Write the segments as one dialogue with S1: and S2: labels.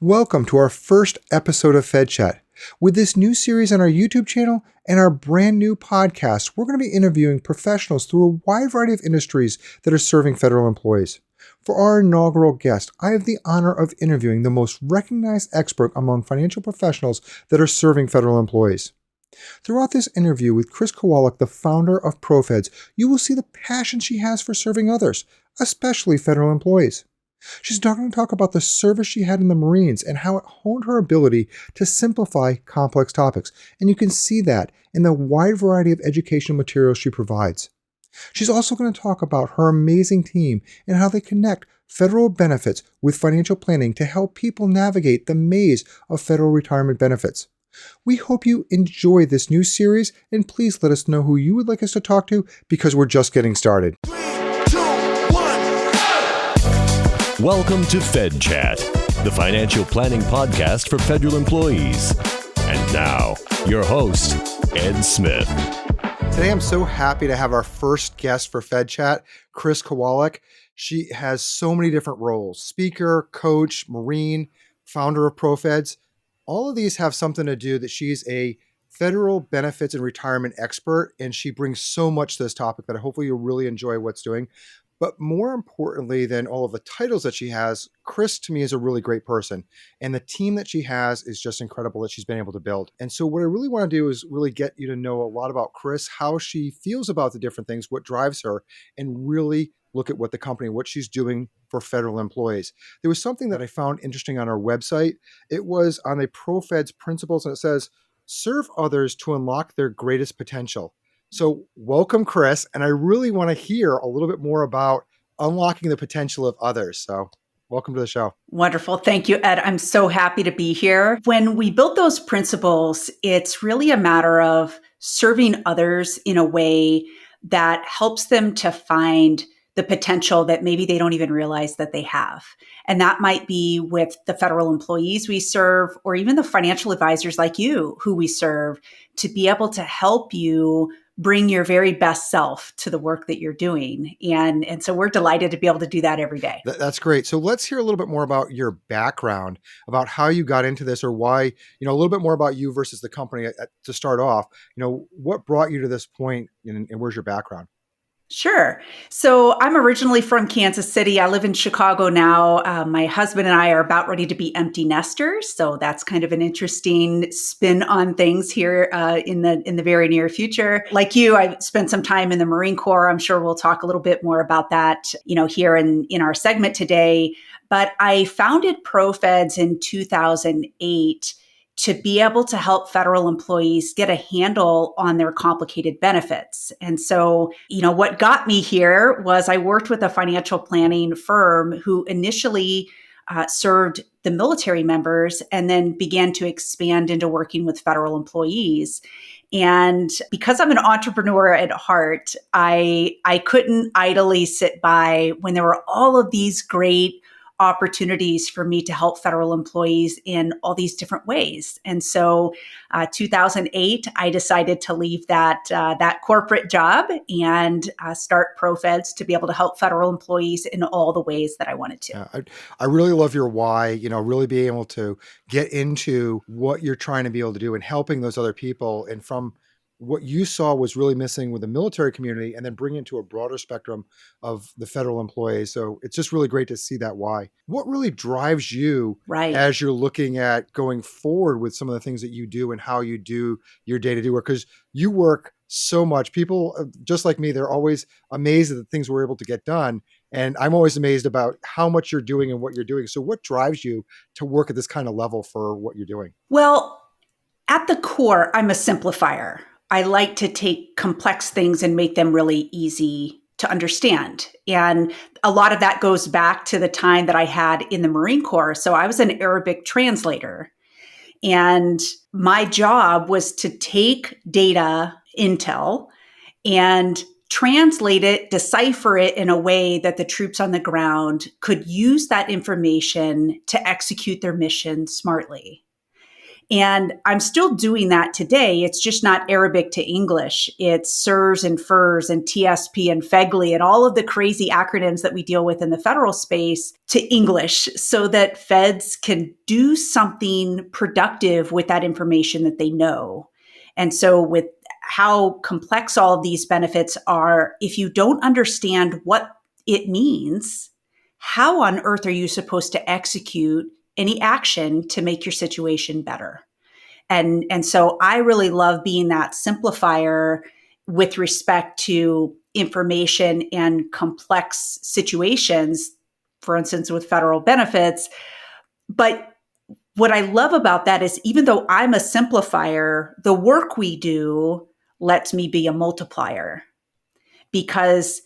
S1: Welcome to our first episode of Fed Chat. With this new series on our YouTube channel and our brand new podcast, we're going to be interviewing professionals through a wide variety of industries that are serving federal employees. For our inaugural guest, I have the honor of interviewing the most recognized expert among financial professionals that are serving federal employees. Throughout this interview with Chris Kowalik, the founder of ProFeds, you will see the passion she has for serving others, especially federal employees. She's going to talk about the service she had in the Marines and how it honed her ability to simplify complex topics. And you can see that in the wide variety of educational materials she provides. She's also going to talk about her amazing team and how they connect federal benefits with financial planning to help people navigate the maze of federal retirement benefits. We hope you enjoy this new series, and please let us know who you would like us to talk to because we're just getting started.
S2: Welcome to Fed Chat, the financial planning podcast for federal employees. And now, your host, Ed Smith.
S1: Today, I'm so happy to have our first guest for Fed Chat, Chris Kowalik. She has so many different roles: speaker, coach, Marine, founder of ProFeds. All of these have something to do that she's a federal benefits and retirement expert, and she brings so much to this topic that hopefully you'll really enjoy what's doing. But more importantly than all of the titles that she has, Chris to me is a really great person. And the team that she has is just incredible that she's been able to build. And so what I really want to do is really get you to know a lot about Chris, how she feels about the different things, what drives her, and really look at what the company, what she's doing for federal employees. There was something that I found interesting on our website. It was on the ProFeds principles, and it says, serve others to unlock their greatest potential. So welcome, Chris. And I really want to hear a little bit more about unlocking the potential of others. So welcome to the show.
S3: Wonderful. Thank you, Ed. I'm so happy to be here. When we built those principles, it's really a matter of serving others in a way that helps them to find the potential that maybe they don't even realize that they have. And that might be with the federal employees we serve, or even the financial advisors like you who we serve, to be able to help you bring your very best self to the work that you're doing. And so we're delighted to be able to do that every day.
S1: That's great. So let's hear a little bit more about your background, about how you got into this, or why, a little bit more about you versus the company to start off. What brought you to this point, and where's your background?
S3: Sure. So I'm originally from Kansas City. I live in Chicago now. My husband and I are about ready to be empty nesters. So that's kind of an interesting spin on things here in the very near future. Like you, I spent some time in the Marine Corps. I'm sure we'll talk a little bit more about that, here in our segment today. But I founded ProFeds in 2008 to be able to help federal employees get a handle on their complicated benefits. And so, what got me here was I worked with a financial planning firm who initially served the military members and then began to expand into working with federal employees. And because I'm an entrepreneur at heart, I couldn't idly sit by when there were all of these great opportunities for me to help federal employees in all these different ways. And so 2008, I decided to leave that corporate job and start ProFeds to be able to help federal employees in all the ways that I wanted to.
S1: Yeah, I really love your why, really being able to get into what you're trying to be able to do and helping those other people. And from what you saw was really missing with the military community, and then bring it to a broader spectrum of the federal employees. So it's just really great to see that why. What really drives you as you're looking at going forward with some of the things that you do and how you do your day-to-day work? Because you work so much. People just like me, they're always amazed at the things we're able to get done. And I'm always amazed about how much you're doing and what you're doing. So what drives you to work at this kind of level for what you're doing?
S3: Well, at the core, I'm a simplifier. I like to take complex things and make them really easy to understand. And a lot of that goes back to the time that I had in the Marine Corps. So I was an Arabic translator. And my job was to take data, intel, and translate it, decipher it in a way that the troops on the ground could use that information to execute their mission smartly. And I'm still doing that today. It's just not Arabic to English. It's SIRS and FERS and TSP and FEGLI and all of the crazy acronyms that we deal with in the federal space to English so that feds can do something productive with that information that they know. And so with how complex all of these benefits are, if you don't understand what it means, how on earth are you supposed to execute any action to make your situation better? And so I really love being that simplifier with respect to information and complex situations, for instance, with federal benefits. But what I love about that is even though I'm a simplifier, the work we do lets me be a multiplier because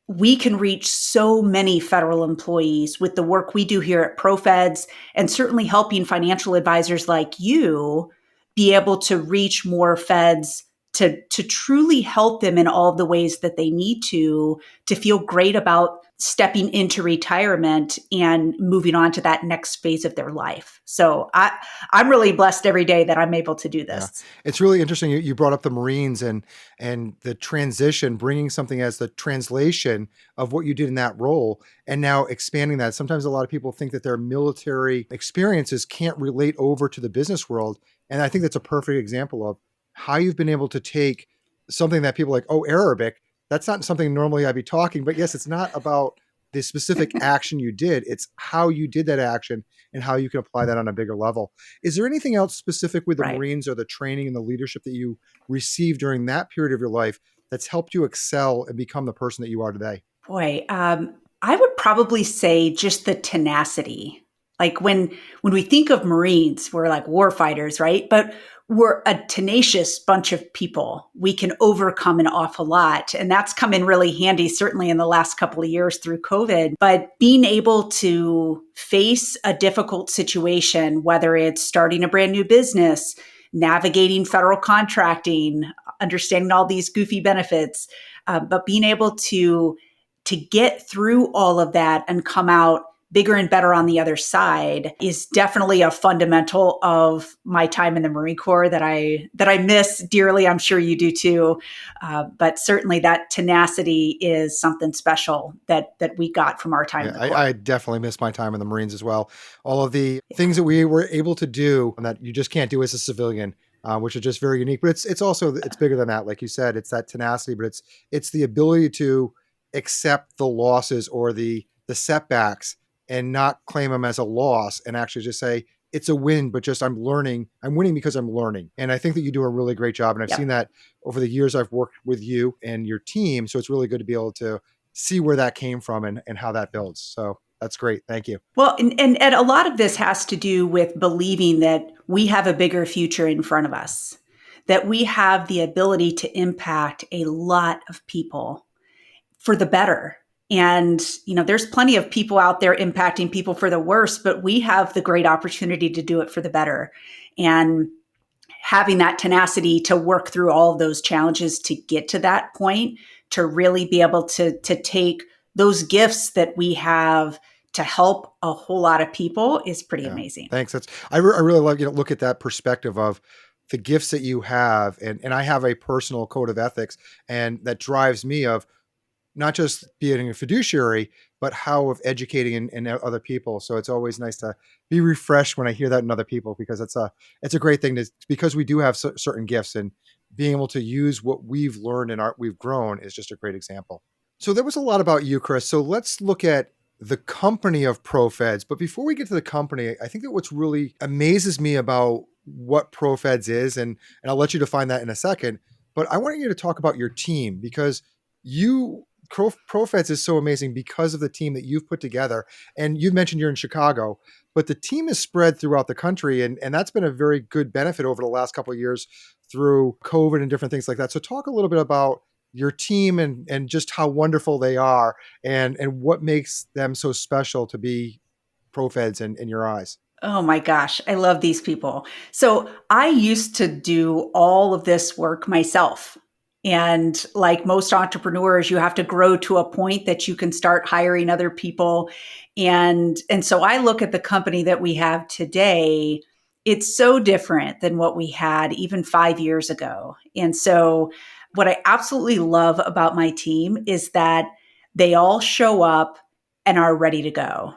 S3: we can reach so many federal employees with the work we do here at ProFeds and certainly helping financial advisors like you be able to reach more feds to truly help them in all the ways that they need to feel great about stepping into retirement and moving on to that next phase of their life. So I'm really blessed every day that I'm able to do this.
S1: Yeah. It's really interesting. You brought up the Marines and the transition, bringing something as the translation of what you did in that role, and now expanding that. Sometimes a lot of people think that their military experiences can't relate over to the business world. And I think that's a perfect example of how you've been able to take something that people are like, oh, Arabic, that's not something normally I'd be talking, but yes, it's not about the specific action you did. It's how you did that action and how you can apply that on a bigger level. Is there anything else specific with the
S3: Right.
S1: Marines or the training and the leadership that you received during that period of your life that's helped you excel and become the person that you are today?
S3: Boy, I would probably say just the tenacity. Like when we think of Marines, we're like war fighters, right? But we're a tenacious bunch of people. We can overcome an awful lot. And that's come in really handy, certainly in the last couple of years through COVID. But being able to face a difficult situation, whether it's starting a brand new business, navigating federal contracting, understanding all these goofy benefits, but being able to get through all of that and come out bigger and better on the other side is definitely a fundamental of my time in the Marine Corps that I miss dearly. I'm sure you do too. But certainly that tenacity is something special that we got from our time in the Corps.
S1: I definitely miss my time in the Marines as well. All of the things that we were able to do and that you just can't do as a civilian, which are just very unique. But it's also, it's bigger than that. Like you said, it's that tenacity, but it's the ability to accept the losses or the setbacks and not claim them as a loss and actually just say, it's a win, but just I'm winning because I'm learning. And I think that you do a really great job. And I've seen that over the years I've worked with you and your team. So it's really good to be able to see where that came from and how that builds. So that's great. Thank you.
S3: Well, and a lot of this has to do with believing that we have a bigger future in front of us, that we have the ability to impact a lot of people for the better. And, there's plenty of people out there impacting people for the worse, but we have the great opportunity to do it for the better. And having that tenacity to work through all of those challenges to get to that point, to really be able to take those gifts that we have to help a whole lot of people is pretty amazing.
S1: Thanks. I really love, look at that perspective of the gifts that you have. And I have a personal code of ethics and that drives me of not just being a fiduciary, but how of educating and other people. So it's always nice to be refreshed when I hear that in other people, because it's a great thing because we do have certain gifts, and being able to use what we've learned and we've grown is just a great example. So there was a lot about you, Chris. So let's look at the company of ProFeds. But before we get to the company, I think that what's really amazes me about what ProFeds is, and I'll let you define that in a second, but I want you to talk about your team, because ProFeds is so amazing because of the team that you've put together. And you mentioned you're in Chicago, but the team is spread throughout the country. And that's been a very good benefit over the last couple of years through COVID and different things like that. So talk a little bit about your team and just how wonderful they are and what makes them so special to be ProFeds in your eyes.
S3: Oh my gosh, I love these people. So I used to do all of this work myself. And like most entrepreneurs, you have to grow to a point that you can start hiring other people. And so I look at the company that we have today It's so different than what we had even 5 years ago. And so, what I absolutely love about my team is that they all show up and are ready to go,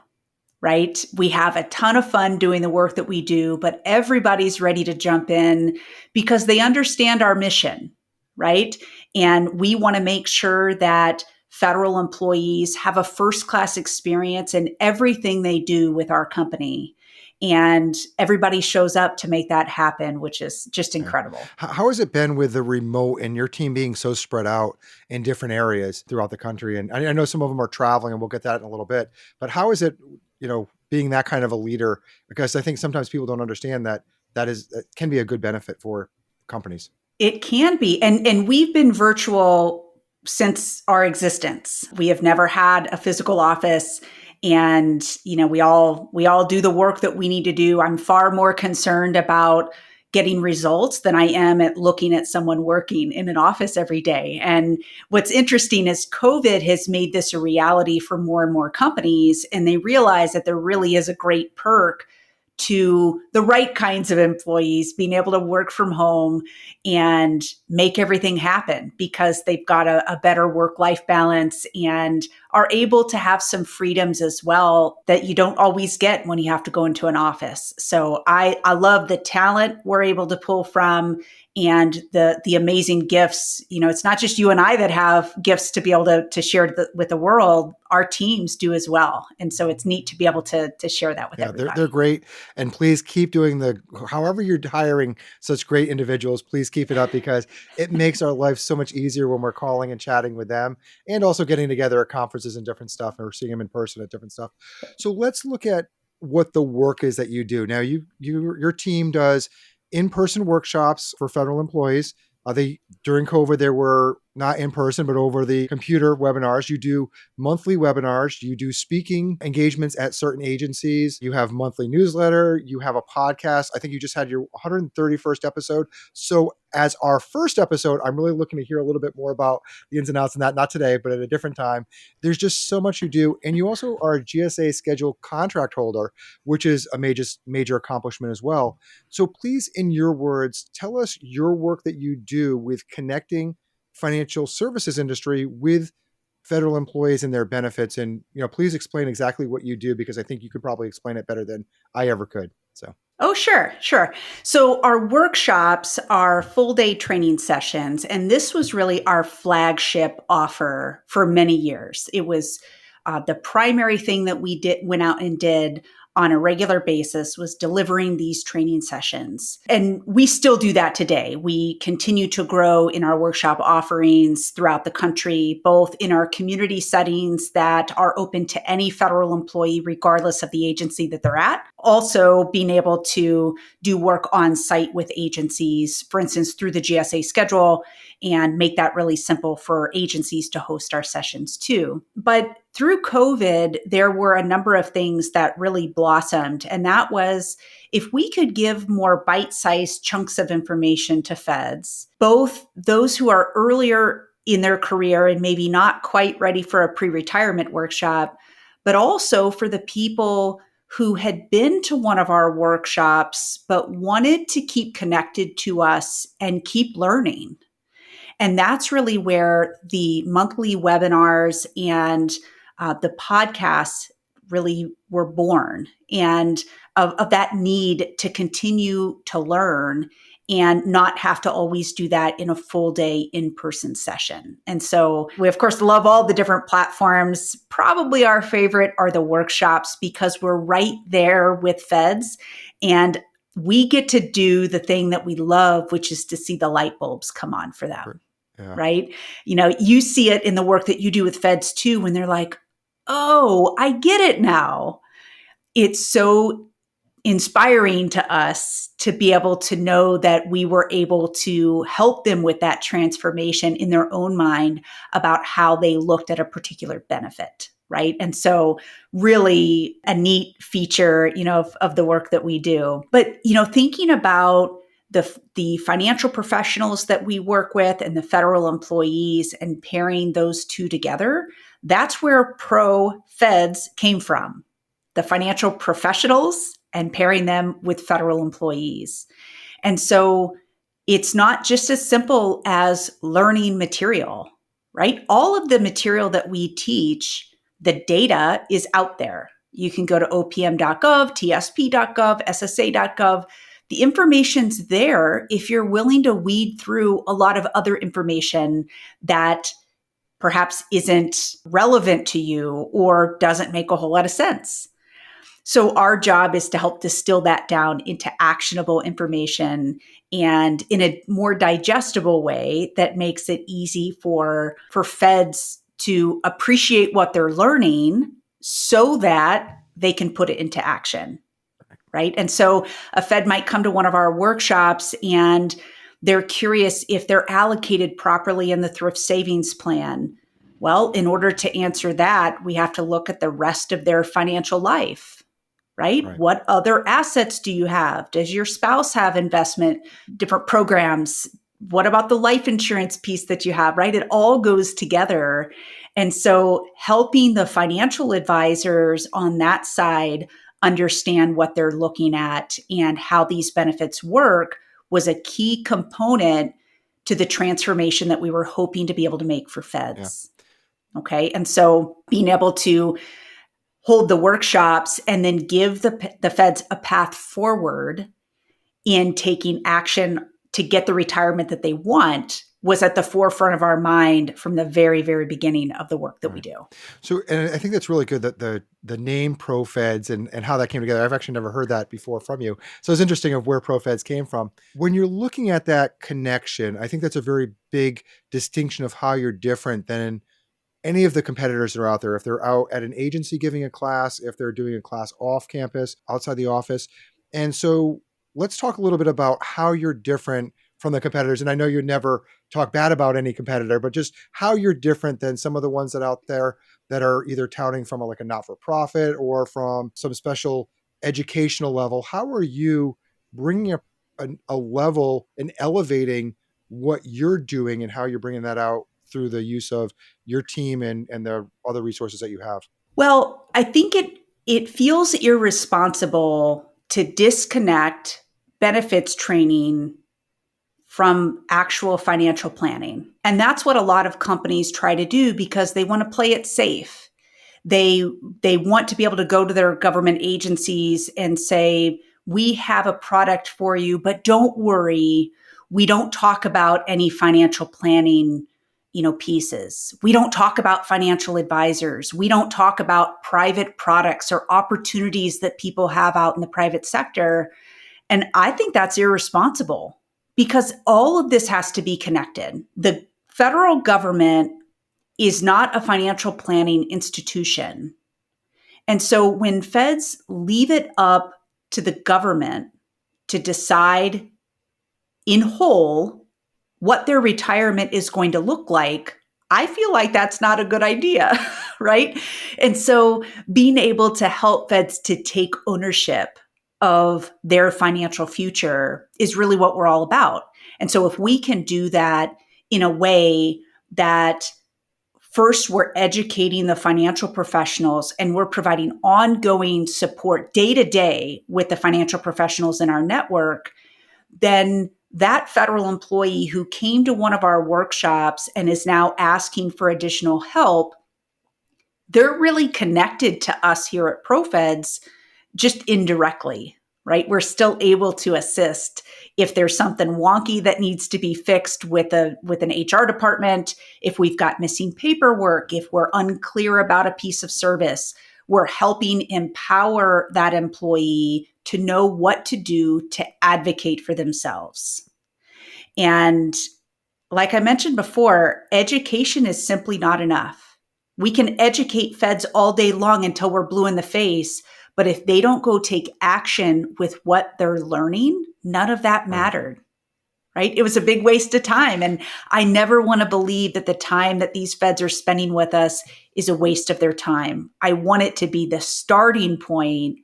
S3: right? We have a ton of fun doing the work that we do, but everybody's ready to jump in because they understand our mission, right? And we want to make sure that federal employees have a first class experience in everything they do with our company. And everybody shows up to make that happen, which is just
S1: Yeah.
S3: incredible.
S1: How has it been with the remote and your team being so spread out in different areas throughout the country? And I know some of them are traveling, and we'll get that in a little bit. But how is it, being that kind of a leader? Because I think sometimes people don't understand that can be a good benefit for companies.
S3: It can be. And we've been virtual since our existence. We have never had a physical office. And, we all do the work that we need to do. I'm far more concerned about getting results than I am at looking at someone working in an office every day. And what's interesting is COVID has made this a reality for more and more companies. And they realize that there really is a great perk to the right kinds of employees being able to work from home and make everything happen because they've got a better work-life balance and are able to have some freedoms as well that you don't always get when you have to go into an office. So I love the talent we're able to pull from and the amazing gifts. It's not just you and I that have gifts to be able to share with the world. Our teams do as well. And so it's neat to be able to share that with everybody.
S1: They're great. And please keep doing however you're hiring such great individuals, please keep it up because it makes our life so much easier when we're calling and chatting with them and also getting together at conferences and different stuff or seeing them in person at different stuff. So let's look at what the work is that you do. Now, your team does in-person workshops for federal employees. During COVID, there were not in person, but over the computer webinars. You do monthly webinars. You do speaking engagements at certain agencies. You have monthly newsletter. You have a podcast. I think you just had your 131st episode. So as our first episode, I'm really looking to hear a little bit more about the ins and outs and that, not today, but at a different time. There's just so much you do. And you also are a GSA schedule contract holder, which is a major accomplishment as well. So please, in your words, tell us your work that you do with connecting financial services industry with federal employees and their benefits. And, please explain exactly what you do, because I think you could probably explain it better than I ever could. So.
S3: Oh, sure. So our workshops are full day training sessions, and this was really our flagship offer for many years. It was the primary thing that we went out and did on a regular basis was delivering these training sessions. And we still do that today. We continue to grow in our workshop offerings throughout the country, both in our community settings that are open to any federal employee, regardless of the agency that they're at. Also being able to do work on site with agencies, for instance, through the GSA schedule, and make that really simple for agencies to host our sessions too. But through COVID, there were a number of things that really blossomed. And that was if we could give more bite-sized chunks of information to feds, both those who are earlier in their career and maybe not quite ready for a pre-retirement workshop, but also for the people who had been to one of our workshops, but wanted to keep connected to us and keep learning. And that's really where the monthly webinars and the podcasts really were born, and of that need to continue to learn and not have to always do that in a full day in-person session. And so we, of course, love all the different platforms. Probably our favorite are the workshops because we're right there with feds and we get to do the thing that we love, which is to see the light bulbs come on for them.
S1: Yeah.
S3: Right? You see it in the work that you do with feds too, when they're like, oh, I get it now. It's so inspiring to us to be able to know that we were able to help them with that transformation in their own mind about how they looked at a particular benefit. Right. And so really a neat feature, of the work that we do. But, thinking about the financial professionals that we work with and the federal employees and pairing those two together, that's where ProFeds came from. The financial professionals and pairing them with federal employees. And so it's not just as simple as learning material, right? All of the material that we teach, the data is out there. You can go to opm.gov, tsp.gov, ssa.gov. The information's there if you're willing to weed through a lot of other information that perhaps isn't relevant to you or doesn't make a whole lot of sense. So our job is to help distill that down into actionable information and in a more digestible way that makes it easy for feds to appreciate what they're learning so that they can put it into action, right? And so a Fed might come to one of our workshops and they're curious if they're allocated properly in the thrift savings plan. Well, in order to answer that, we have to look at the rest of their financial life. Right? What other assets do you have? Does your spouse have investment, different programs? What about the life insurance piece that you have, right? It all goes together. And so helping the financial advisors on that side understand what they're looking at and how these benefits work was a key component to the transformation that we were hoping to be able to make for Feds. Yeah. Okay. And so being able to hold the workshops and then give the Feds a path forward in taking action to get the retirement that they want was at the forefront of our mind from the very, very beginning of the work that we do.
S1: So, and I think that's really good that the name ProFeds and how that came together. I've actually never heard that before from you. So it's interesting of where ProFeds came from. When you're looking at that connection, I think that's a very big distinction of how you're different than any of the competitors that are out there. If they're out at an agency giving a class, if they're doing a class off campus, outside the office. And so let's talk a little bit about how you're different from the competitors. And I know you never talk bad about any competitor, but just how you're different than some of the ones that are out there that are either touting from a not-for-profit or from some special educational level. How are you bringing a level and elevating what you're doing and how you're bringing that out through the use of your team and the other resources that you have?
S3: Well, I think it feels irresponsible to disconnect benefits training from actual financial planning. And that's what a lot of companies try to do because they want to play it safe. They want to be able to go to their government agencies and say, we have a product for you, but don't worry, we don't talk about any financial planning pieces. We don't talk about financial advisors. We don't talk about private products or opportunities that people have out in the private sector. And I think that's irresponsible because all of this has to be connected. The federal government is not a financial planning institution. And so when Feds leave it up to the government to decide in whole what their retirement is going to look like, I feel like that's not a good idea, right? And so being able to help Feds to take ownership of their financial future is really what we're all about. And so if we can do that in a way that first we're educating the financial professionals and we're providing ongoing support day to day with the financial professionals in our network, then that federal employee who came to one of our workshops and is now asking for additional help, they're really connected to us here at ProFeds just indirectly, right? We're still able to assist if there's something wonky that needs to be fixed with an HR department, if we've got missing paperwork, if we're unclear about a piece of service, we're helping empower that employee to know what to do to advocate for themselves. And like I mentioned before, education is simply not enough. We can educate Feds all day long until we're blue in the face, but if they don't go take action with what they're learning, none of that mattered, right? It was a big waste of time. And I never want to believe that the time that these Feds are spending with us is a waste of their time. I want it to be the starting point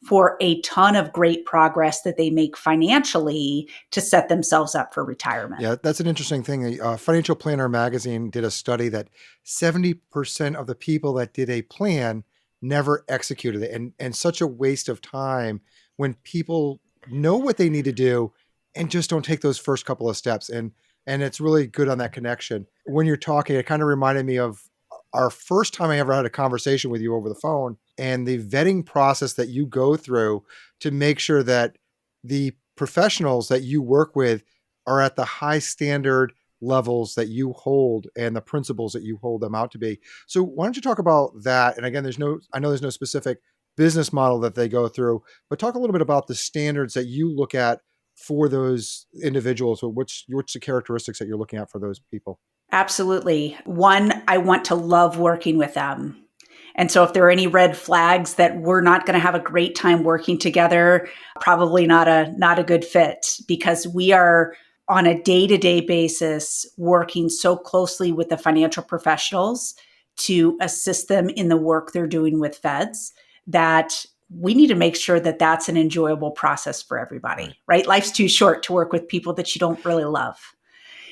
S3: for a ton of great progress that they make financially to set themselves up for retirement.
S1: Yeah, that's an interesting thing. Financial Planner magazine did a study that 70% of the people that did a plan never executed it. And such a waste of time when people know what they need to do and just don't take those first couple of steps. And it's really good on that connection. When you're talking, it kind of reminded me of our first time I ever had a conversation with you over the phone and the vetting process that you go through to make sure that the professionals that you work with are at the high standard levels that you hold and the principles that you hold them out to be. So why don't you talk about that? And again, I know there's no specific business model that they go through, but talk a little bit about the standards that you look at for those individuals, or what's the characteristics that you're looking at for those people?
S3: Absolutely. One, I want to love working with them. And so if there are any red flags that we're not going to have a great time working together, probably not a good fit, because we are on a day-to-day basis working so closely with the financial professionals to assist them in the work they're doing with feds that we need to make sure that that's an enjoyable process for everybody, right? Life's too short to work with people that you don't really love.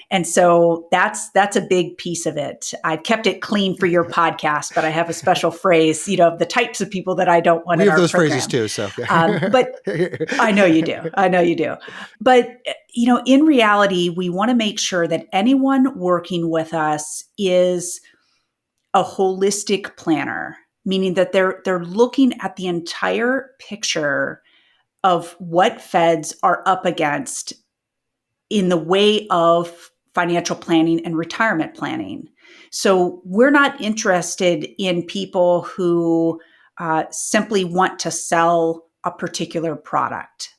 S3: And so that's a big piece of it. I've kept it clean for your podcast, but I have a special phrase, the types of people that I don't want
S1: we
S3: in
S1: have
S3: our
S1: those
S3: program.
S1: phrases too. So,
S3: but I know you do. But, in reality, we want to make sure that anyone working with us is a holistic planner, meaning that they're looking at the entire picture of what feds are up against in the way of financial planning and retirement planning. So we're not interested in people who simply want to sell a particular product,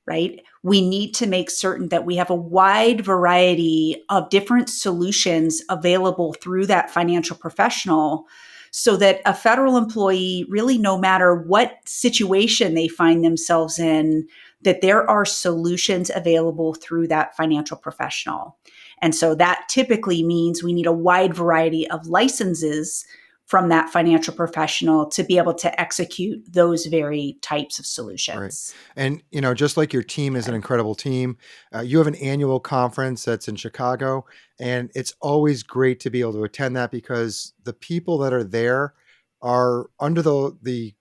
S3: right? We need to make certain that we have a wide variety of different solutions available through that financial professional so that a federal employee, really no matter what situation they find themselves in, that there are solutions available through that financial professional. And so that typically means we need a wide variety of licenses from that financial professional to be able to execute those very types of solutions.
S1: Right. And, just like your team is an incredible team, you have an annual conference that's in Chicago, and it's always great to be able to attend that because the people that are there are under the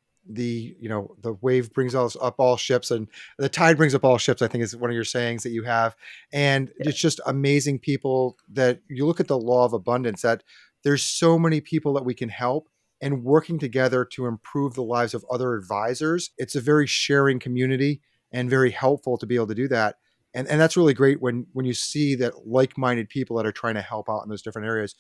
S1: wave brings us up all ships and the tide brings up all ships, I think is one of your sayings that you have. And it's just amazing people that you look at the law of abundance, that there's so many people that we can help, and working together to improve the lives of other advisors. It's a very sharing community and very helpful to be able to do that. And that's really great when you see that like-minded people that are trying to help out in those different areas.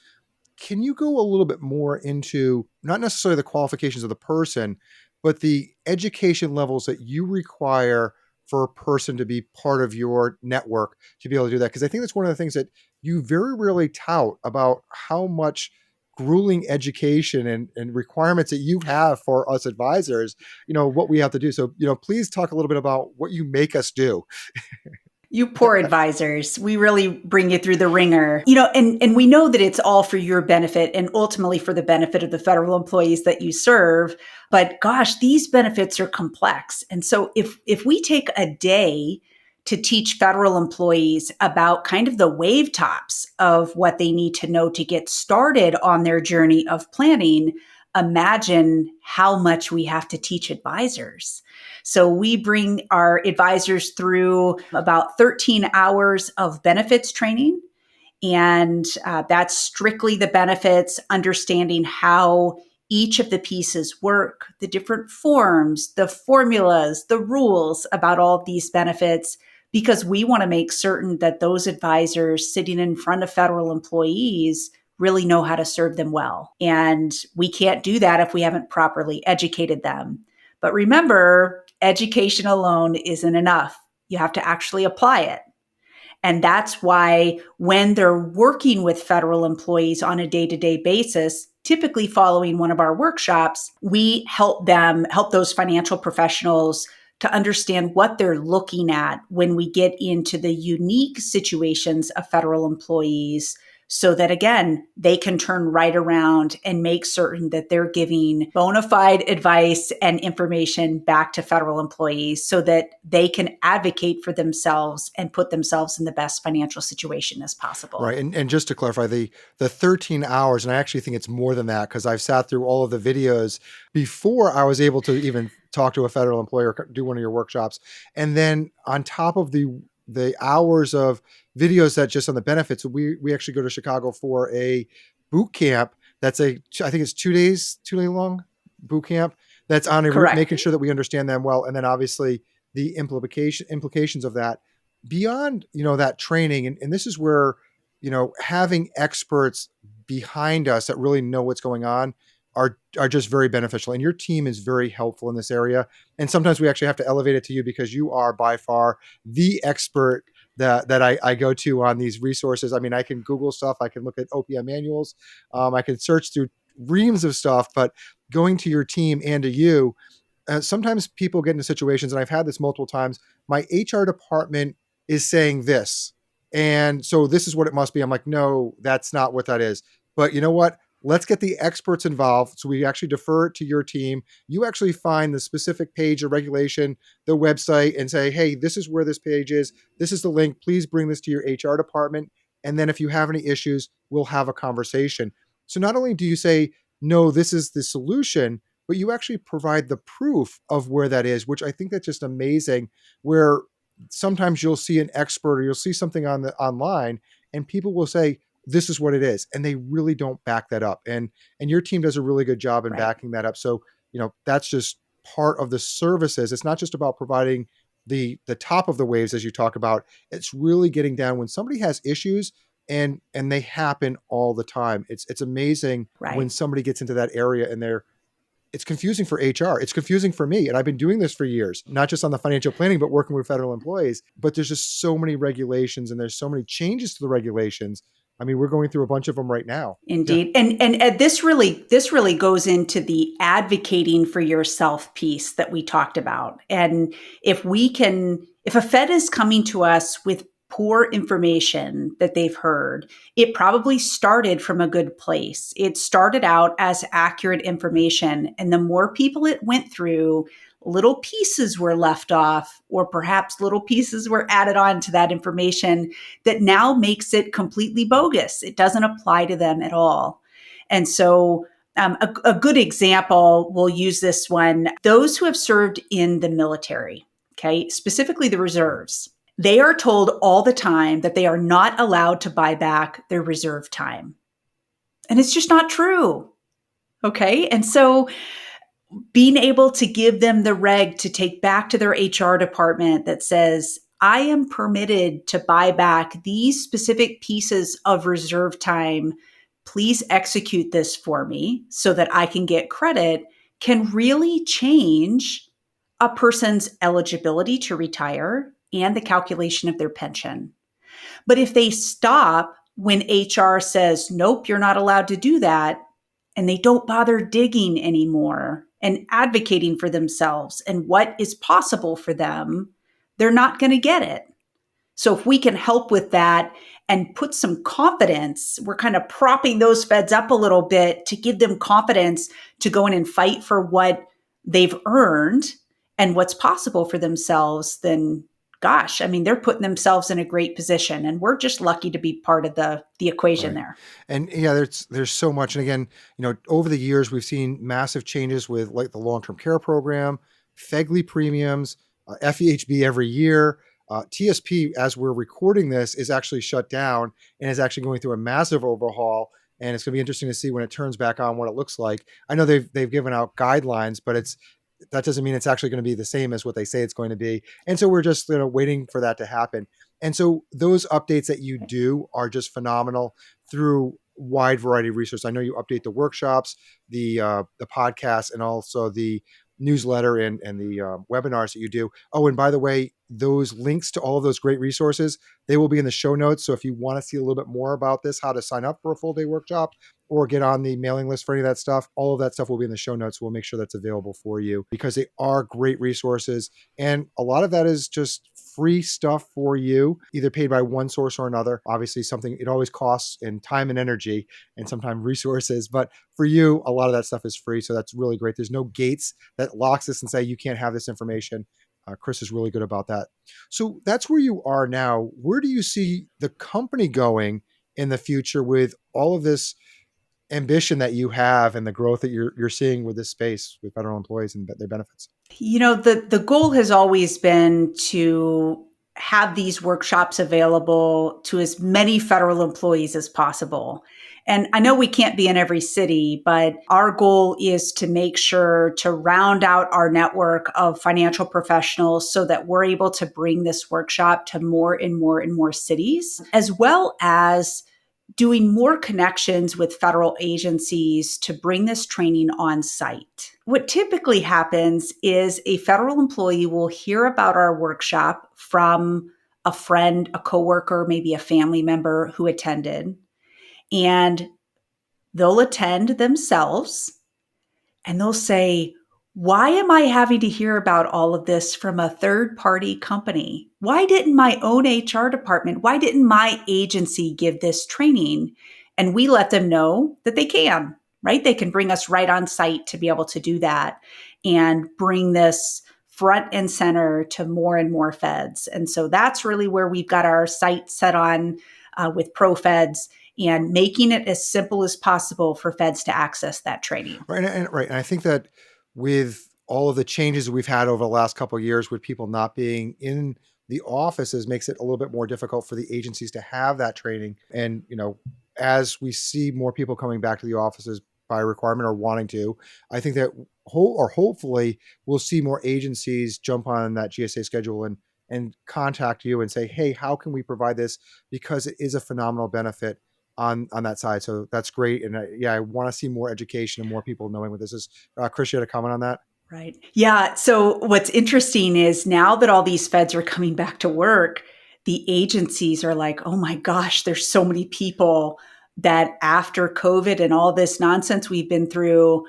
S1: Can you go a little bit more into not necessarily the qualifications of the person, but the education levels that you require for a person to be part of your network to be able to do that? Because I think that's one of the things that you very rarely tout about, how much grueling education and requirements that you have for us advisors, what we have to do. So, please talk a little bit about what you make us do.
S3: You poor advisors. We really bring you through the ringer. And we know that it's all for your benefit and ultimately for the benefit of the federal employees that you serve. But gosh, these benefits are complex. And so if we take a day to teach federal employees about kind of the wave tops of what they need to know to get started on their journey of planning, imagine how much we have to teach advisors. So we bring our advisors through about 13 hours of benefits training. And that's strictly the benefits, understanding how each of the pieces work, the different forms, the formulas, the rules about all of these benefits, because we want to make certain that those advisors sitting in front of federal employees really know how to serve them well. And we can't do that if we haven't properly educated them. But remember, education alone isn't enough. You have to actually apply it. And that's why when they're working with federal employees on a day-to-day basis, typically following one of our workshops, we help those financial professionals to understand what they're looking at when we get into the unique situations of federal employees, so that, again, they can turn right around and make certain that they're giving bona fide advice and information back to federal employees so that they can advocate for themselves and put themselves in the best financial situation as possible.
S1: Right. And just to clarify, the 13 hours, and I actually think it's more than that because I've sat through all of the videos before I was able to even talk to a federal employee or do one of your workshops. And then on top of the hours of videos that just on the benefits, we actually go to Chicago for a boot camp. That's I think it's 2 day long boot camp. That's on making sure that we understand them well. And then obviously the implications of that beyond, that training. And this is where, having experts behind us that really know what's going on are just very beneficial. And your team is very helpful in this area. And sometimes we actually have to elevate it to you because you are by far the expert that I go to on these resources. I mean, I can Google stuff. I can look at OPM manuals. I can search through reams of stuff, but going to your team and to you, sometimes people get into situations, and I've had this multiple times, my HR department is saying this, and so this is what it must be. I'm like, no, that's not what that is. But you know what? Let's get the experts involved. So we actually defer it to your team. You actually find the specific page of regulation, the website, and say, hey, this is where this page is. This is the link. Please bring this to your HR department. And then if you have any issues, we'll have a conversation. So not only do you say, no, this is the solution, but you actually provide the proof of where that is, which I think that's just amazing, where sometimes you'll see an expert or you'll see something online and people will say, this is what it is. And they really don't back that up. And your team does a really good job in backing that up. So, that's just part of the services. It's not just about providing the top of the waves, as you talk about. It's really getting down when somebody has issues, and they happen all the time. It's amazing when somebody gets into that area and it's confusing for HR. It's confusing for me. And I've been doing this for years, not just on the financial planning, but working with federal employees. But there's just so many regulations and there's so many changes to the regulations. I mean, we're going through a bunch of them right now.
S3: Indeed. Yeah. And this really goes into the advocating for yourself piece that we talked about. And if a Fed is coming to us with poor information that they've heard, it probably started from a good place. It started out as accurate information. And the more people it went through, little pieces were left off, or perhaps little pieces were added on to that information that now makes it completely bogus. It doesn't apply to them at all. And so a good example, we'll use this one. Those who have served in the military, okay, specifically the reserves, they are told all the time that they are not allowed to buy back their reserve time. And it's just not true. Okay. And so being able to give them the reg to take back to their HR department that says, I am permitted to buy back these specific pieces of reserve time. Please execute this for me so that I can get credit, can really change a person's eligibility to retire and the calculation of their pension. But if they stop when HR says, nope, you're not allowed to do that, and they don't bother digging anymore and advocating for themselves and what is possible for them, they're not going to get it. So if we can help with that and put some confidence, we're kind of propping those feds up a little bit to give them confidence to go in and fight for what they've earned and what's possible for themselves, then gosh, I mean, they're putting themselves in a great position, and we're just lucky to be part of the equation there.
S1: And yeah, there's so much. And again, over the years, we've seen massive changes with like the long-term care program, FEGLI premiums, FEHB every year. TSP, as we're recording this, is actually shut down and is actually going through a massive overhaul. And it's going to be interesting to see when it turns back on what it looks like. I know they've given out guidelines, but that doesn't mean it's actually going to be the same as what they say it's going to be. And so we're just waiting for that to happen. And so those updates that you do are just phenomenal through wide variety of resources. I know you update the workshops, the podcast, and also the newsletter and the webinars that you do. Oh, and by the way, those links to all of those great resources, they will be in the show notes. So if you want to see a little bit more about this, how to sign up for a full day workshop, or get on the mailing list for any of that stuff, all of that stuff will be in the show notes. We'll make sure that's available for you because they are great resources. And a lot of that is just free stuff for you, either paid by one source or another. Obviously, something it always costs in time and energy and sometimes resources. But for you, a lot of that stuff is free. So that's really great. There's no gates that locks us and say, you can't have this information. Chris is really good about that. So that's where you are now. Where do you see the company going in the future with all of this ambition that you have and the growth that you're seeing with this space with federal employees and their benefits?
S3: The goal has always been to have these workshops available to as many federal employees as possible. And I know we can't be in every city, but our goal is to make sure to round out our network of financial professionals so that we're able to bring this workshop to more and more and more cities, as well as doing more connections with federal agencies to bring this training on site. What typically happens is a federal employee will hear about our workshop from a friend, a coworker, maybe a family member who attended, and they'll attend themselves and they'll say, why am I having to hear about all of this from a third-party company? Why didn't my own HR department, why didn't my agency give this training? And we let them know that they can, right? They can bring us right on site to be able to do that and bring this front and center to more and more feds. And so that's really where we've got our sight set on with ProFeds and making it as simple as possible for feds to access that training.
S1: Right. And I think that with all of the changes we've had over the last couple of years with people not being in the offices makes it a little bit more difficult for the agencies to have that training. And, as we see more people coming back to the offices by requirement or wanting to, I think that hopefully we'll see more agencies jump on that GSA schedule and contact you and say, hey, how can we provide this? Because it is a phenomenal benefit on that side. So that's great. And I want to see more education and more people knowing what this is. Chris, you had a comment on that?
S3: Right. Yeah. So what's interesting is now that all these feds are coming back to work, the agencies are like, oh my gosh, there's so many people that after COVID and all this nonsense we've been through,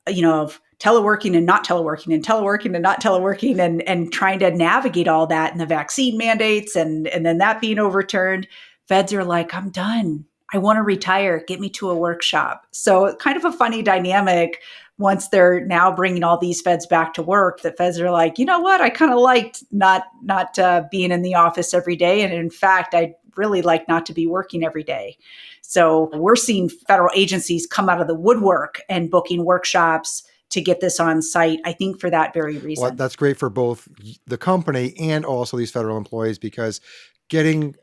S3: of teleworking and not teleworking and teleworking and not teleworking and trying to navigate all that and the vaccine mandates and then that being overturned, feds are like, I'm done. I want to retire. Get me to a workshop. So kind of a funny dynamic once they're now bringing all these feds back to work, that feds are like, you know what? I kind of liked not being in the office every day. And in fact, I really like not to be working every day. So we're seeing federal agencies come out of the woodwork and booking workshops to get this on site, I think for that very reason.
S1: Well, that's great for both the company and also these federal employees because getting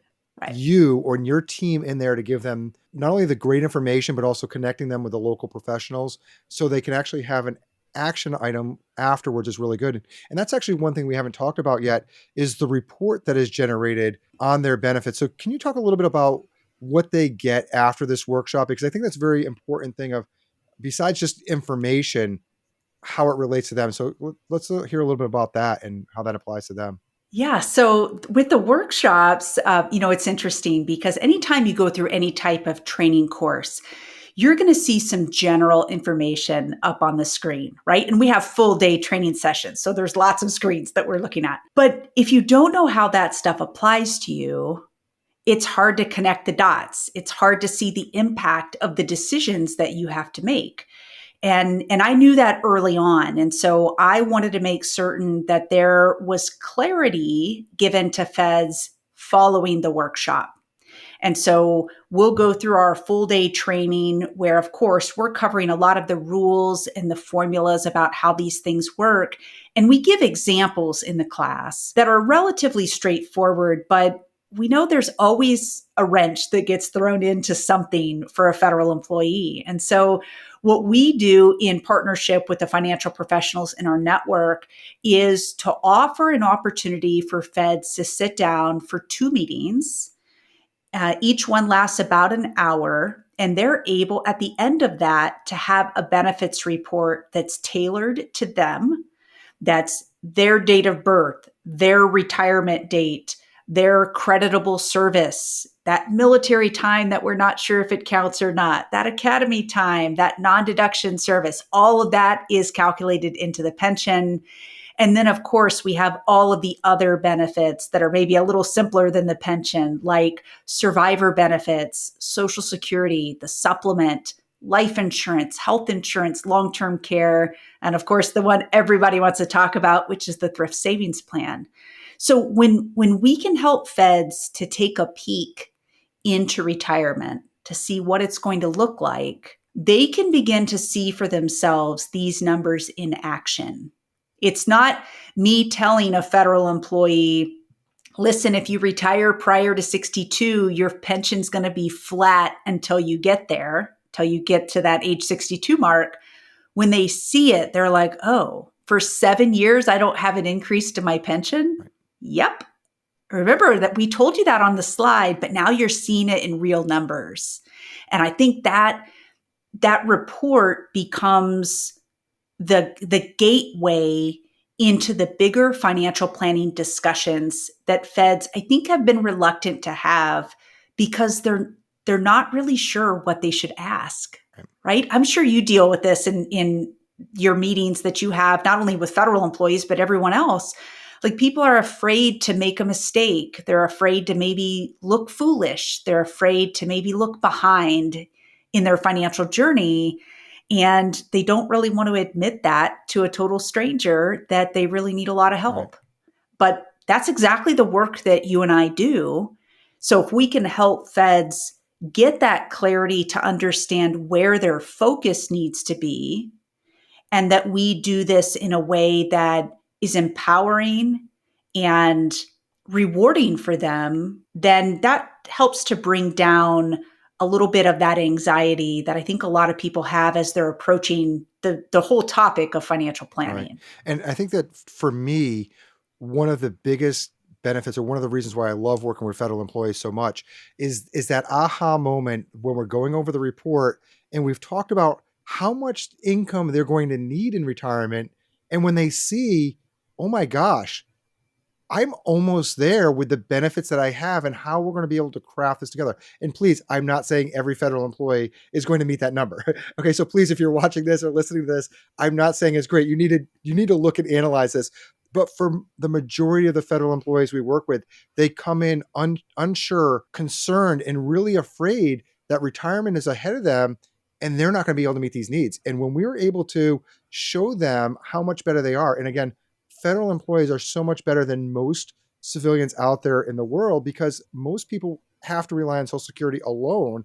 S1: you or your team in there to give them not only the great information, but also connecting them with the local professionals so they can actually have an action item afterwards is really good. And that's actually one thing we haven't talked about yet is the report that is generated on their benefits. So can you talk a little bit about what they get after this workshop? Because I think that's a very important thing of besides just information, how it relates to them. So let's hear a little bit about that and how that applies to them.
S3: Yeah. So with the workshops, it's interesting because anytime you go through any type of training course, you're going to see some general information up on the screen, right? And we have full day training sessions. So there's lots of screens that we're looking at. But if you don't know how that stuff applies to you, it's hard to connect the dots. It's hard to see the impact of the decisions that you have to make. And I knew that early on. And so I wanted to make certain that there was clarity given to feds following the workshop. And so we'll go through our full day training where, of course, we're covering a lot of the rules and the formulas about how these things work. And we give examples in the class that are relatively straightforward, but we know there's always a wrench that gets thrown into something for a federal employee. And so what we do in partnership with the financial professionals in our network is to offer an opportunity for feds to sit down for 2 meetings. Each one lasts about an hour, and they're able at the end of that to have a benefits report that's tailored to them. That's their date of birth, their retirement date, their creditable service, that military time that we're not sure if it counts or not, that academy time, that non-deduction service, all of that is calculated into the pension. And then, of course, we have all of the other benefits that are maybe a little simpler than the pension, like survivor benefits, Social Security, the supplement, life insurance, health insurance, long-term care, and of course, the one everybody wants to talk about, which is the thrift savings plan. So when we can help feds to take a peek into retirement to see what it's going to look like, they can begin to see for themselves these numbers in action. It's not me telling a federal employee, listen, if you retire prior to 62, your pension's going to be flat until you get there, till you get to that age 62 mark. When they see it, they're like, oh, for 7 years, I don't have an increase to my pension? Right. Yep. Remember that we told you that on the slide, but now you're seeing it in real numbers. And I think that report becomes the gateway into the bigger financial planning discussions that feds, I think, have been reluctant to have because they're not really sure what they should ask, right? I'm sure you deal with this in your meetings that you have, not only with federal employees, but everyone else. Like, people are afraid to make a mistake. They're afraid to maybe look foolish. They're afraid to maybe look behind in their financial journey. And they don't really want to admit that to a total stranger that they really need a lot of help. Right. But that's exactly the work that you and I do. So if we can help feds get that clarity to understand where their focus needs to be, and that we do this in a way that is empowering and rewarding for them, then that helps to bring down a little bit of that anxiety that I think a lot of people have as they're approaching the whole topic of financial planning.
S1: Right. And I think that for me, one of the biggest benefits, or one of the reasons why I love working with federal employees so much, is that aha moment when we're going over the report and we've talked about how much income they're going to need in retirement. And when they see, oh my gosh, I'm almost there with the benefits that I have and how we're going to be able to craft this together. And please, I'm not saying every federal employee is going to meet that number. Okay, so please, if you're watching this or listening to this, I'm not saying it's great. You need to look and analyze this. But for the majority of the federal employees we work with, they come in unsure, concerned, and really afraid that retirement is ahead of them and they're not going to be able to meet these needs. And when we were able to show them how much better they are, and again, federal employees are so much better than most civilians out there in the world because most people have to rely on Social Security alone.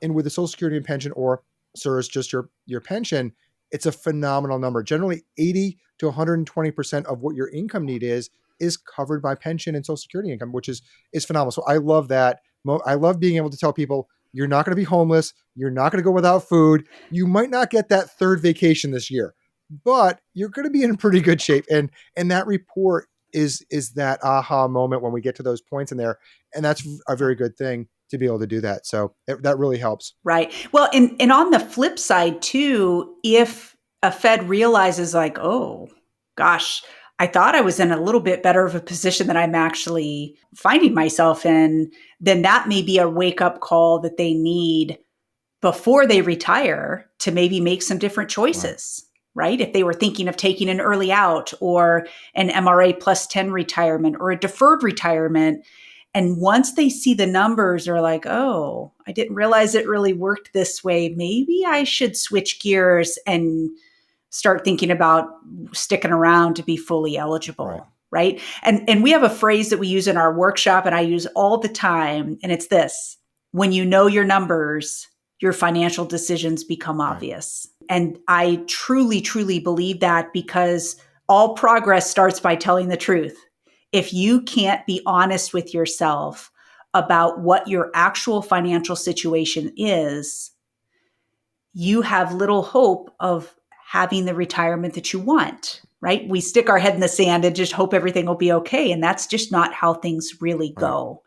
S1: And with the Social Security and pension, or SIRS, just your pension, it's a phenomenal number. Generally 80 to 120% of what your income need is covered by pension and Social Security income, which is phenomenal. So I love that. I love being able to tell people, you're not going to be homeless. You're not going to go without food. You might not get that third vacation this year, but you're going to be in pretty good shape. And that report is that aha moment when we get to those points in there. And that's a very good thing to be able to do that. So that really helps.
S3: Right. Well, and on the flip side too, if a Fed realizes like, oh gosh, I thought I was in a little bit better of a position than I'm actually finding myself in, then that may be a wake-up call that they need before they retire to maybe make some different choices. Right. If they were thinking of taking an early out or an MRA plus 10 retirement or a deferred retirement. And once they see the numbers, they're like, oh, I didn't realize it really worked this way. Maybe I should switch gears and start thinking about sticking around to be fully eligible. Right. And we have a phrase that we use in our workshop and I use all the time. And it's this: when you know your numbers, your financial decisions become obvious. And I truly, truly believe that because all progress starts by telling the truth. If you can't be honest with yourself about what your actual financial situation is, you have little hope of having the retirement that you want, right? We stick our head in the sand and just hope everything will be okay. And that's just not how things really go.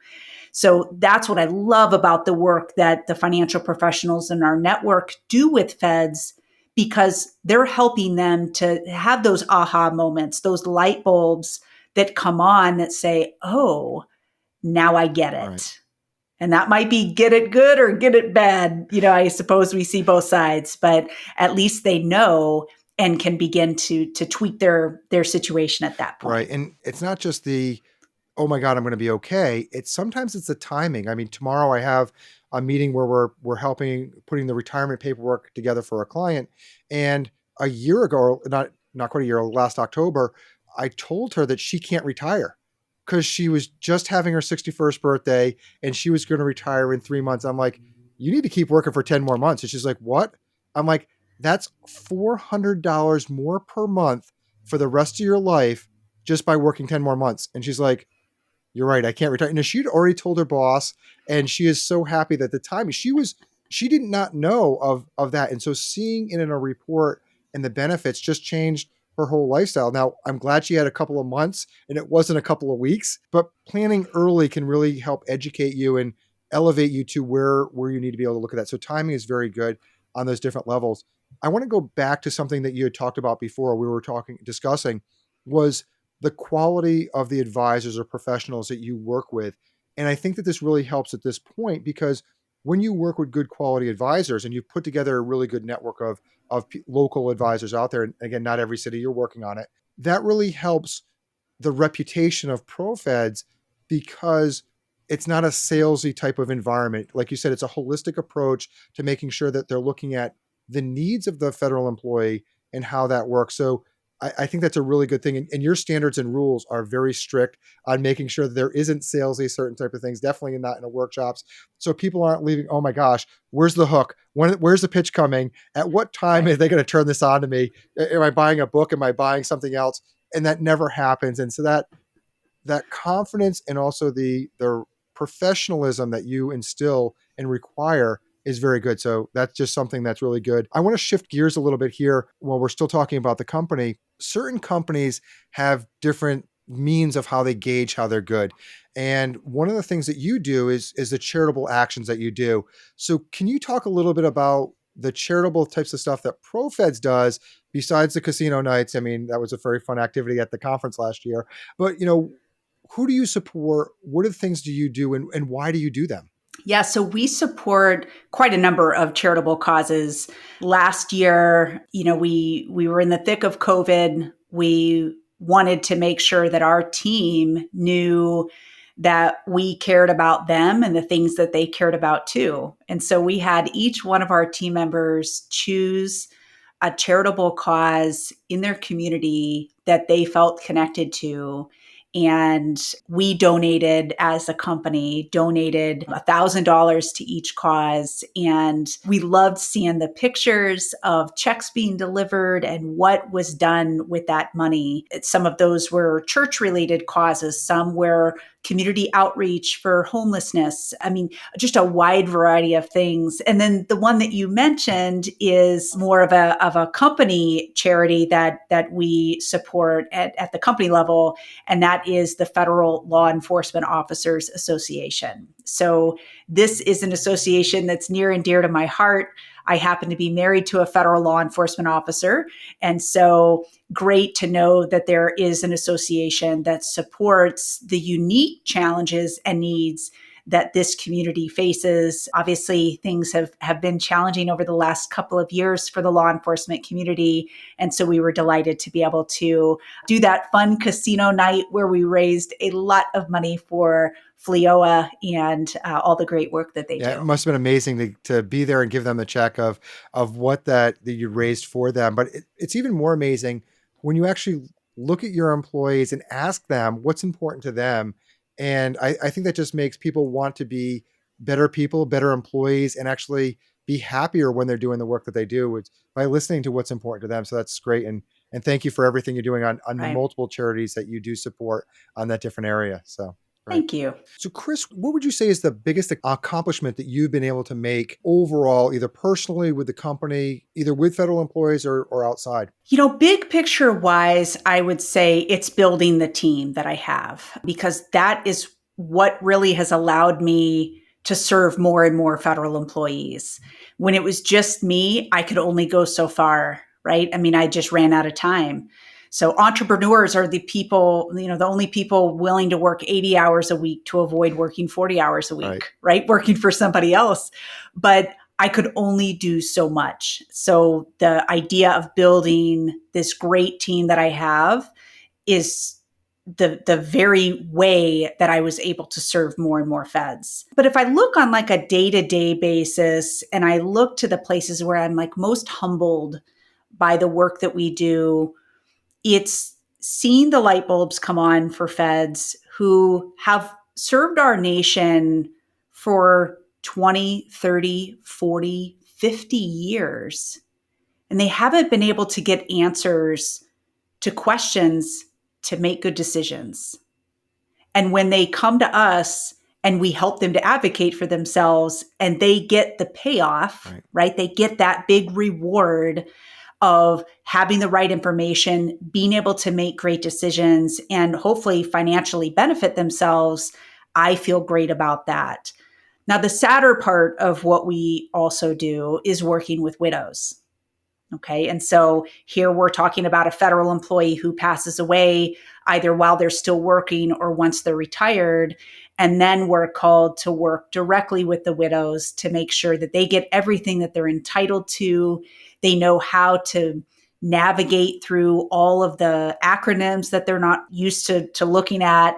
S3: So that's what I love about the work that the financial professionals in our network do with feds, because they're helping them to have those aha moments, those light bulbs that come on that say, oh, now I get it.
S1: Right.
S3: And that might be get it good or get it bad. I suppose we see both sides, but at least they know and can begin to tweak their situation at that point.
S1: Right. And it's not just the, oh my God, I'm going to be okay. Sometimes it's the timing. I mean, tomorrow I have a meeting where we're helping putting the retirement paperwork together for a client. And a year ago, not quite a year, last October, I told her that she can't retire because she was just having her 61st birthday and she was going to retire in 3 months. I'm like, you need to keep working for 10 more months. And she's like, what? I'm like, that's $400 more per month for the rest of your life just by working 10 more months. And she's like, you're right, I can't retire. And she'd already told her boss, and she is so happy that the timing, she did not know of that. And so seeing it in a report and the benefits just changed her whole lifestyle. Now, I'm glad she had a couple of months and it wasn't a couple of weeks, but planning early can really help educate you and elevate you to where you need to be able to look at that. So timing is very good on those different levels. I want to go back to something that you had talked about before. We were discussing was the quality of the advisors or professionals that you work with. And I think that this really helps at this point because when you work with good quality advisors and you put together a really good network of local advisors out there, and again, not every city you're working on it, that really helps the reputation of ProFeds because it's not a salesy type of environment. Like you said, it's a holistic approach to making sure that they're looking at the needs of the federal employee and how that works. So I think that's a really good thing. And your standards and rules are very strict on making sure that there isn't salesy certain type of things, definitely not in the workshops. So people aren't leaving, oh my gosh, where's the hook? Where's the pitch coming? At what time are they going to turn this on to me? Am I buying a book? Am I buying something else? And that never happens. And so that confidence and also the professionalism that you instill and require is very good. So that's just something that's really good. I want to shift gears a little bit here while we're still talking about the company. Certain companies have different means of how they gauge how they're good. And one of the things that you do is the charitable actions that you do. So can you talk a little bit about the charitable types of stuff that ProFeds does besides the casino nights? I mean, that was a very fun activity at the conference last year. But, who do you support? What are the things do you do and why do you do them?
S3: Yeah, so we support quite a number of charitable causes. Last year, we were in the thick of COVID. We wanted to make sure that our team knew that we cared about them and the things that they cared about too. And so we had each one of our team members choose a charitable cause in their community that they felt connected to. And we donated as a company, donated $1,000 to each cause. And we loved seeing the pictures of checks being delivered and what was done with that money. Some of those were church-related causes. Some were community outreach for homelessness. I mean, just a wide variety of things. And then the one that you mentioned is more of a company charity that we support at the company level. And that is the Federal Law Enforcement Officers Association. So this is an association that's near and dear to my heart. I happen to be married to a federal law enforcement officer. And so great to know that there is an association that supports the unique challenges and needs that this community faces. Obviously, things have been challenging over the last couple of years for the law enforcement community. And so we were delighted to be able to do that fun casino night where we raised a lot of money for FLIOA and all the great work that they do.
S1: It must have been amazing to be there and give them the check of what that you raised for them. But it's even more amazing when you actually look at your employees and ask them what's important to them. And I think that just makes people want to be better people, better employees, and actually be happier when they're doing the work that they do by listening to what's important to them. So that's great. And thank you for everything you're doing on the multiple charities that you do support on that different area. So
S3: right. Thank you.
S1: So Chris, what would you say is the biggest accomplishment that you've been able to make overall, either personally with the company, either with federal employees or outside?
S3: Big picture wise, I would say it's building the team that I have, because that is what really has allowed me to serve more and more federal employees. When it was just me, I could only go so far, right? I mean, I just ran out of time. So entrepreneurs are the people, the only people willing to work 80 hours a week to avoid working 40 hours a week, right? Working for somebody else. But I could only do so much. So the idea of building this great team that I have is the very way that I was able to serve more and more feds. But if I look on like a day-to-day basis and I look to the places where I'm like most humbled by the work that we do, it's seeing the light bulbs come on for feds who have served our nation for 20, 30, 40, 50 years. And they haven't been able to get answers to questions to make good decisions. And when they come to us and we help them to advocate for themselves and they get the payoff, right? They get that big reward of having the right information, being able to make great decisions, and hopefully financially benefit themselves. I feel great about that. Now, the sadder part of what we also do is working with widows. Okay. And so here we're talking about a federal employee who passes away either while they're still working or once they're retired. And then we're called to work directly with the widows to make sure that they get everything that they're entitled to. They know how to navigate through all of the acronyms that they're not used to looking at,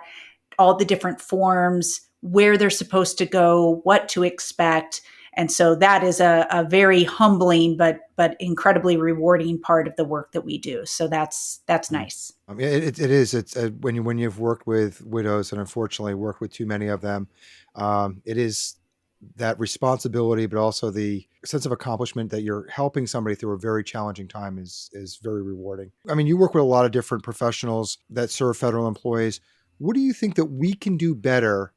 S3: all the different forms, where they're supposed to go, what to expect. And so that is a very humbling but incredibly rewarding part of the work that we do. So that's nice.
S1: It is. It's when you've worked with widows and unfortunately worked with too many of them, it is that responsibility, but also the sense of accomplishment that you're helping somebody through a very challenging time is very rewarding. I mean, you work with a lot of different professionals that serve federal employees. What do you think that we can do better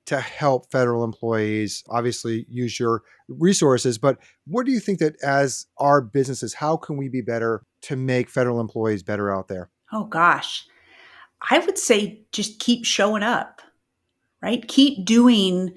S1: to help federal employees? Obviously use your resources, but what do you think that as our businesses, how can we be better to make federal employees better out there?
S3: Oh gosh, I would say just keep showing up, right? Keep doing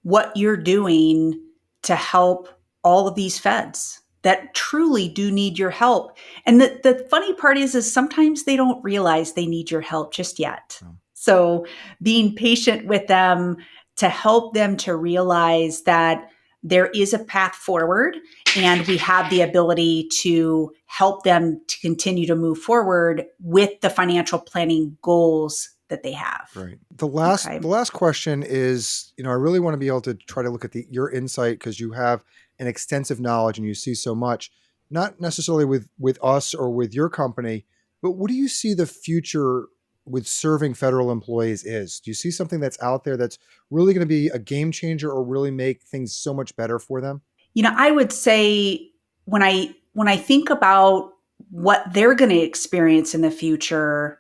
S3: what you're doing to help all of these feds that truly do need your help. And the funny part is sometimes they don't realize they need your help just yet. So being patient with them to help them to realize that there is a path forward and we have the ability to help them to continue to move forward with the financial planning goals that they have.
S1: Right. The last question is, I really want to be able to try to look at your insight because you have an extensive knowledge and you see so much, not necessarily with us or with your company, but what do you see the future with serving federal employees is? Do you see something that's out there that's really going to be a game changer or really make things so much better for them?
S3: I would say when I think about what they're going to experience in the future,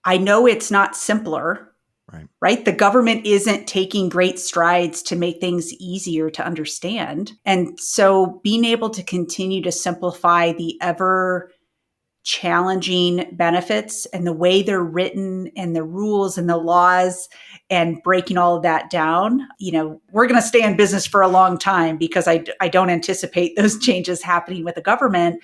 S3: I know it's not simpler, right? The government isn't taking great strides to make things easier to understand. And so being able to continue to simplify the ever challenging benefits and the way they're written and the rules and the laws and breaking all of that down, we're going to stay in business for a long time because I don't anticipate those changes happening with the government.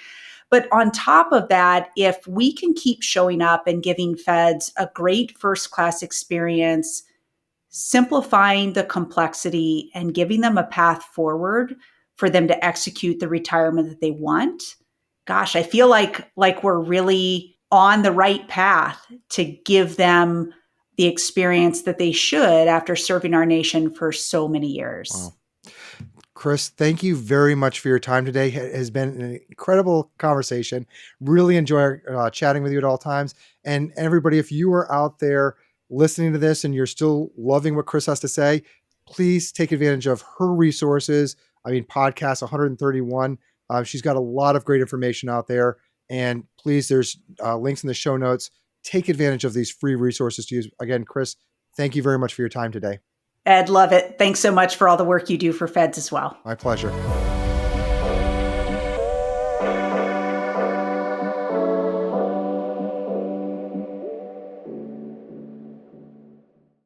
S3: But on top of that, if we can keep showing up and giving feds a great first-class experience, simplifying the complexity and giving them a path forward for them to execute the retirement that they want, gosh, I feel like we're really on the right path to give them the experience that they should after serving our nation for so many years.
S1: Wow. Chris, thank you very much for your time today. It has been an incredible conversation. Really enjoy chatting with you at all times. And everybody, if you are out there listening to this and you're still loving what Chris has to say, please take advantage of her resources. Podcast 131. She's got a lot of great information out there. And please, there's links in the show notes. Take advantage of these free resources to use. Again, Chris, thank you very much for your time today.
S3: Ed, love it. Thanks so much for all the work you do for feds as well.
S1: My pleasure.